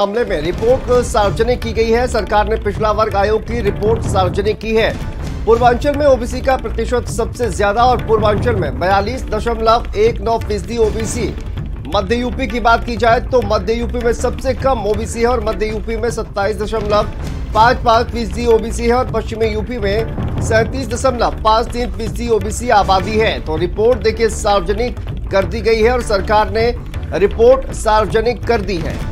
मामले में रिपोर्ट सार्वजनिक की गई है। सरकार ने पिछड़ा वर्ग आयोग की रिपोर्ट सार्वजनिक की है। पूर्वांचल में ओबीसी का प्रतिशत सबसे ज्यादा और पूर्वांचल में 42.19% ओबीसी। मध्य यूपी की बात की जाए तो मध्य यूपी में सबसे कम ओबीसी है और मध्य यूपी में 27.55% ओबीसी है और पश्चिमी यूपी में 37.53% ओबीसी आबादी है। तो रिपोर्ट देखिए सार्वजनिक कर दी गई है और सरकार ने रिपोर्ट सार्वजनिक कर दी है।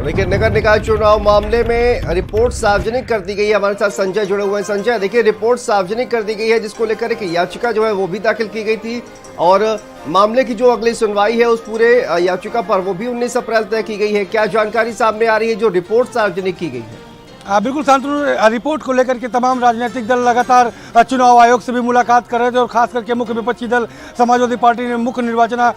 देखिए नगर निकाय चुनाव मामले में रिपोर्ट सार्वजनिक कर दी गई है। हमारे साथ संजय जुड़े हुए हैं। संजय, देखिए रिपोर्ट सार्वजनिक कर दी गई है जिसको लेकर एक याचिका जो है वो भी दाखिल की गई थी और मामले की जो अगली सुनवाई है उस पूरे याचिका पर वो भी 19 अप्रैल तय की गई है। क्या जानकारी सामने आ रही है जो रिपोर्ट सार्वजनिक की गई है? बिल्कुल शांतनु, रिपोर्ट को लेकर के तमाम राजनीतिक दल लगातार चुनाव आयोग से भी मुलाकात कर रहे थे और खास करके मुख्य विपक्षी दल समाजवादी पार्टी ने मुख्य निर्वाचन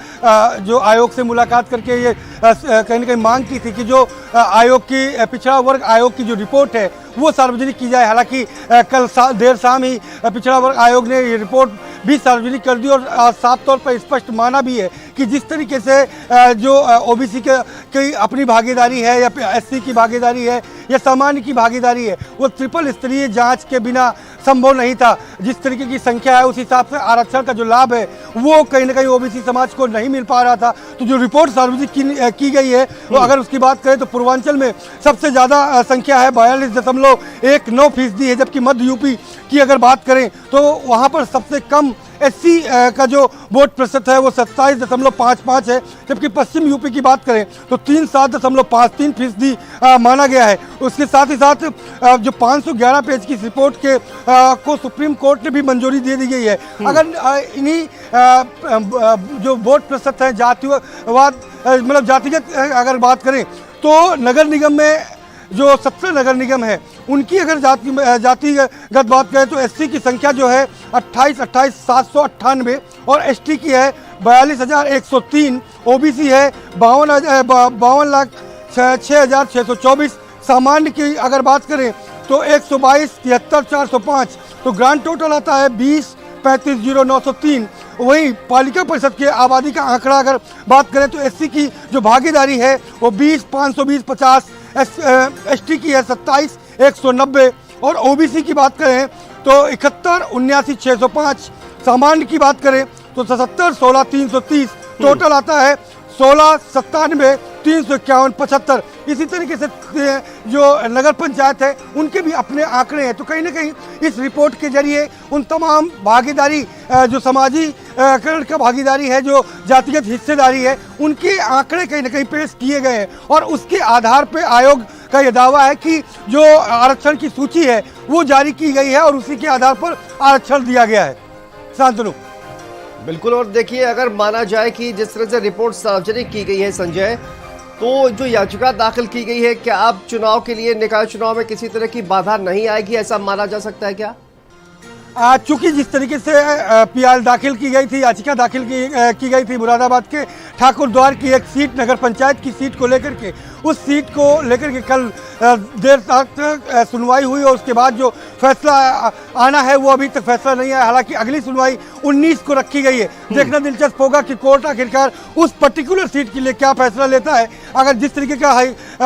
जो आयोग से मुलाकात करके ये कहीं न कहीं मांग की थी कि जो आयोग की पिछड़ा वर्ग आयोग की जो रिपोर्ट है वो सार्वजनिक की जाए। हालांकि कल देर शाम ही पिछड़ा वर्ग आयोग ने ये रिपोर्ट भी सार्वजनिक कर दी और साफ तौर पर स्पष्ट माना भी है कि जिस तरीके से जो ओबीसी की अपनी भागीदारी है या एससी की भागीदारी है या सामान्य की भागीदारी है वो ट्रिपल स्तरीय जांच के बिना संभव नहीं था। जिस तरीके की संख्या है उस हिसाब से आरक्षण का जो लाभ है वो कहीं ना कहीं ओबीसी समाज को नहीं मिल पा रहा था। तो जो रिपोर्ट सार्वजनिक की गई है वो अगर उसकी बात करें तो पूर्वांचल में सबसे ज़्यादा संख्या है 42.19% है, जबकि मध्य यूपी की अगर बात करें तो वहाँ पर सबसे कम एससी का जो वोट प्रतिशत है वो 27.55 है, जबकि पश्चिम यूपी की बात करें तो 37.53% माना गया है। उसके साथ ही साथ जो 511 पेज की रिपोर्ट के को सुप्रीम कोर्ट ने भी मंजूरी दे दी गई है। अगर इन्हीं जो वोट प्रतिशत है जातिवाद मतलब जातिगत अगर बात करें तो नगर निगम में जो 17 नगर निगम है उनकी अगर जातिगत बात करें तो एससी की संख्या जो है 28,798 और एसटी की है 42,103, ओबीसी है 52,06,624, सामान्य की अगर बात करें तो 122,73,405, तो ग्रांड टोटल आता है 20,35,0903। वहीं पालिका परिषद के आबादी का आंकड़ा अगर बात करें तो एससी की जो भागीदारी है वो 20,520,50, एसटी की है 27,190 और ओबीसी की बात करें तो 71,79,605, सामान्य की बात करें तो 77,16,330, टोटल आता है 16,97,351,75। इसी तरीके से जो नगर पंचायत है उनके भी अपने आंकड़े हैं। तो कहीं ना कहीं इस रिपोर्ट के जरिए उन तमाम भागीदारी जो समाजीकरण का भागीदारी है, जो जातिगत हिस्सेदारी है, उनके आंकड़े कहीं ना कहीं पेश किए गए हैं और उसके आधार पर आयोग का यह दावा है कि जो आरक्षण की सूची है वो जारी की गई है और उसी के आधार पर आरक्षण दिया गया है। शांतनु, बिल्कुल। और देखिए अगर माना जाए कि जिस तरह से रिपोर्ट सार्वजनिक की गई है संजय, तो जो याचिका दाखिल की गई है क्या अब चुनाव के लिए निकाय चुनाव में किसी तरह की बाधा नहीं आएगी, ऐसा माना जा सकता है क्या? चूंकि जिस तरीके से पीआर दाखिल की गई थी, याचिका दाखिल की गई थी मुरादाबाद के ठाकुर द्वार की एक सीट नगर पंचायत की सीट को लेकर के, उस सीट को लेकर के कल देर तक सुनवाई हुई और उसके बाद जो फैसला आना है वो अभी तक फैसला नहीं आया। हालांकि अगली सुनवाई 19 को रखी गई है। देखना दिलचस्प होगा कि कोर्ट आखिरकार उस पर्टिकुलर सीट के लिए क्या फैसला लेता है। अगर जिस तरीके का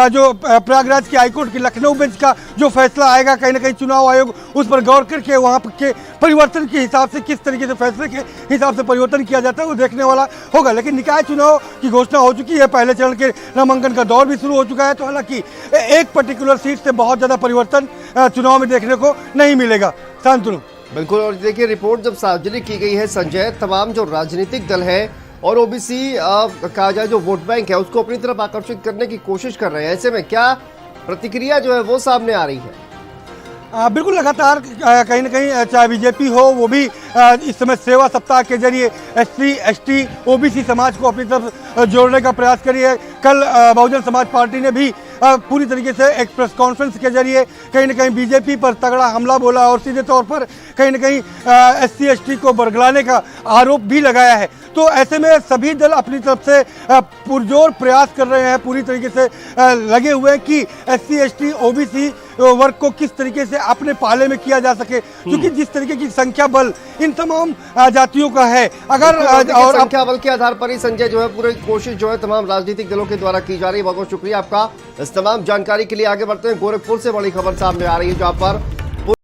जो प्रयागराज की हाईकोर्ट की लखनऊ बेंच का जो फैसला आएगा, कहीं ना कहीं चुनाव आयोग उस पर गौर करके वहाँ के परिवर्तन के हिसाब से किस तरीके से फैसले के हिसाब से परिवर्तन किया जाता है वो देखने वाला होगा। लेकिन निकाय चुनाव की घोषणा हो चुकी है, पहले चरण के नामांकन का दौर भी शुरू हो चुका है। तो हालांकि एक पर्टिकुलर सीट से बहुत ज़्यादा परिवर्तन चुनाव में देखने को नहीं मिलेगा। शांतनु, बिल्कुल। और देखिए रिपोर्ट जब सार्वजनिक की गई है संजय, तमाम जो राजनीतिक दल है और ओबीसी कहा जाए जो वोट बैंक है उसको अपनी तरफ आकर्षित करने की कोशिश कर रहे हैं। ऐसे में क्या प्रतिक्रिया जो है वो सामने आ रही है? बिल्कुल, लगातार कहीं ना कहीं चाहे बीजेपी हो वो भी इस समय सेवा सप्ताह के जरिए एससी, एसटी, ओबीसी समाज को अपनी तरफ जोड़ने का प्रयास करी है। कल बहुजन समाज पार्टी ने भी पूरी तरीके से एक प्रेस कॉन्फ्रेंस के जरिए कहीं ना कहीं बीजेपी पर तगड़ा हमला बोला और सीधे तौर पर कहीं ना कहीं एससी, एसटी को बरगलाने का आरोप भी लगाया है। तो ऐसे में सभी दल अपनी तरफ से पुरजोर प्रयास कर रहे हैं, पूरी तरीके से लगे हुए हैं कि SC ST OBC वर्ग को किस तरीके से अपने पाले में किया जा सके, क्योंकि जिस तरीके की संख्या बल इन तमाम जातियों का है, अगर और संख्या बल के आधार पर ही संजय जो है पूरी कोशिश जो है तमाम राजनीतिक दलों के द्वारा की जा रही है। बहुत बहुत शुक्रिया आपका इस तमाम जानकारी के लिए। आगे बढ़ते हैं, गोरखपुर से बड़ी खबर सामने आ रही है जहां पर